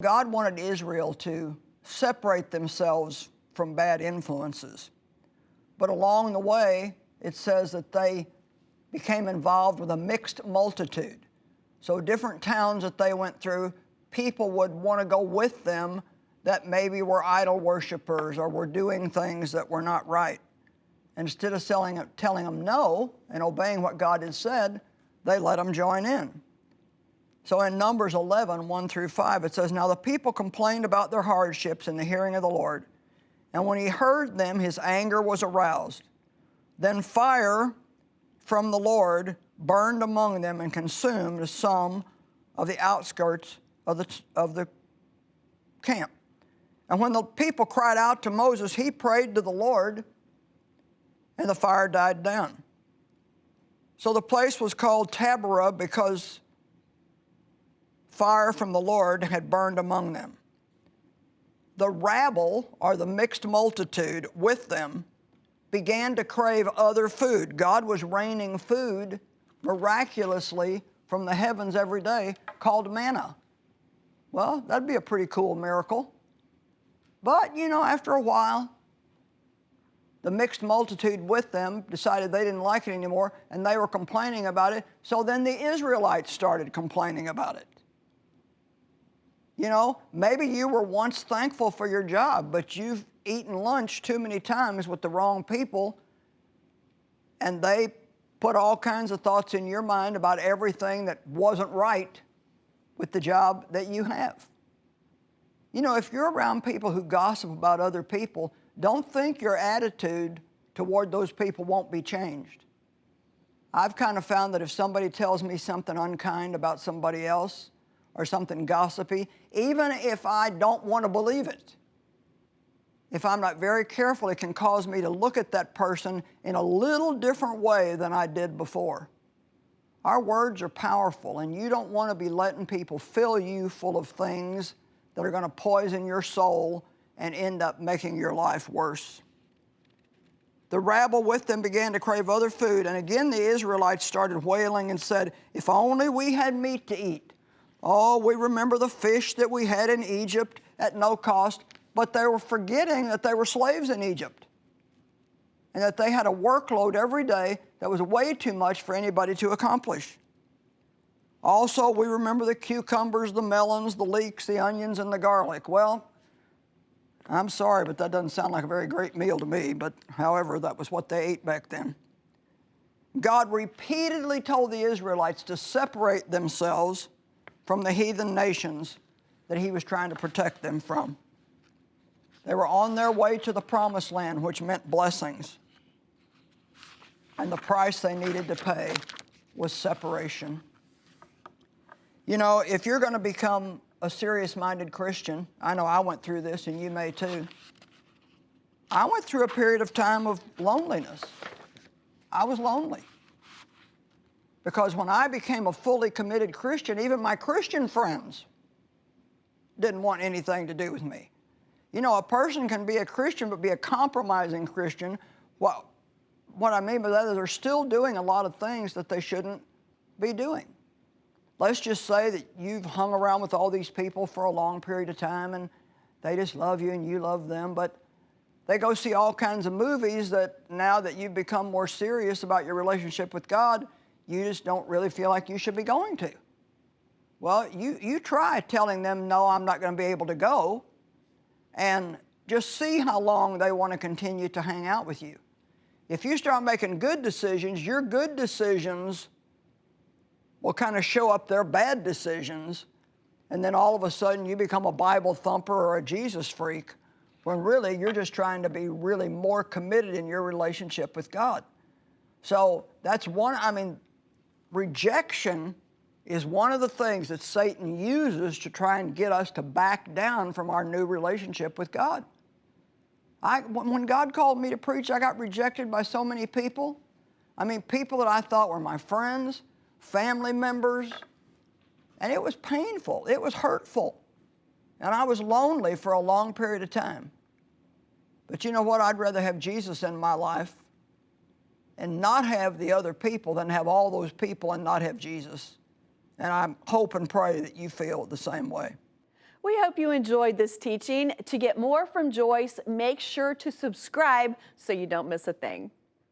God wanted Israel to separate themselves from bad influences. But along the way, it says that they became involved with a mixed multitude. So different towns that they went through, people would want to go with them that maybe were idol worshipers or were doing things that were not right. Instead of telling them no and obeying what God had said, they let them join in. So in Numbers 11, 1 through 5, it says, "Now the people complained about their hardships in the hearing of the Lord. And when he heard them, his anger was aroused. Then fire from the Lord burned among them and consumed some of the outskirts of the camp. And when the people cried out to Moses, he prayed to the Lord, and the fire died down. So the place was called Taberah because fire from the Lord had burned among them. The rabble, or the mixed multitude with them, began to crave other food. God was raining food miraculously from the heavens every day called manna. Well, that'd be a pretty cool miracle. But, after a while, the mixed multitude with them decided they didn't like it anymore, and they were complaining about it. So then the Israelites started complaining about it. Maybe you were once thankful for your job, but you've eaten lunch too many times with the wrong people, and they put all kinds of thoughts in your mind about everything that wasn't right with the job that you have. If you're around people who gossip about other people, don't think your attitude toward those people won't be changed. I've kind of found that if somebody tells me something unkind about somebody else or something gossipy, even if I don't want to believe it, if I'm not very careful, it can cause me to look at that person in a little different way than I did before. Our words are powerful, and you don't want to be letting people fill you full of things that are going to poison your soul and end up making your life worse. The rabble with them began to crave other food, and again the Israelites started wailing and said, "If only we had meat to eat. Oh, we remember the fish that we had in Egypt at no cost." But they were forgetting that they were slaves in Egypt and that they had a workload every day that was way too much for anybody to accomplish. "Also, we remember the cucumbers, the melons, the leeks, the onions, and the garlic." Well, I'm sorry, but that doesn't sound like a very great meal to me, but however, that was what they ate back then. God repeatedly told the Israelites to separate themselves from the heathen nations that he was trying to protect them from. They were on their way to the promised land, which meant blessings. And the price they needed to pay was separation. If you're going to become a serious-minded Christian, I know I went through this, and you may too. I went through a period of time of loneliness. I was lonely. Because when I became a fully committed Christian, even my Christian friends didn't want anything to do with me. A person can be a Christian but be a compromising Christian. What I mean by that is they're still doing a lot of things that they shouldn't be doing. Let's just say that you've hung around with all these people for a long period of time and they just love you and you love them, but they go see all kinds of movies that now that you've become more serious about your relationship with God, you just don't really feel like you should be going to. Well, you try telling them, "No, I'm not going to be able to go," and just see how long they want to continue to hang out with you. If you start making good decisions, your good decisions will kind of show up their bad decisions, and then all of a sudden you become a Bible thumper or a Jesus freak, when really you're just trying to be really more committed in your relationship with God. So that's rejection is one of the things that Satan uses to try and get us to back down from our new relationship with God. When God called me to preach, I got rejected by so many people. People that I thought were my friends, family members, and it was painful. It was hurtful. And I was lonely for a long period of time. But you know what? I'd rather have Jesus in my life and not have the other people than have all those people and not have Jesus. And I hope and pray that you feel the same way. We hope you enjoyed this teaching. To get more from Joyce, make sure to subscribe so you don't miss a thing.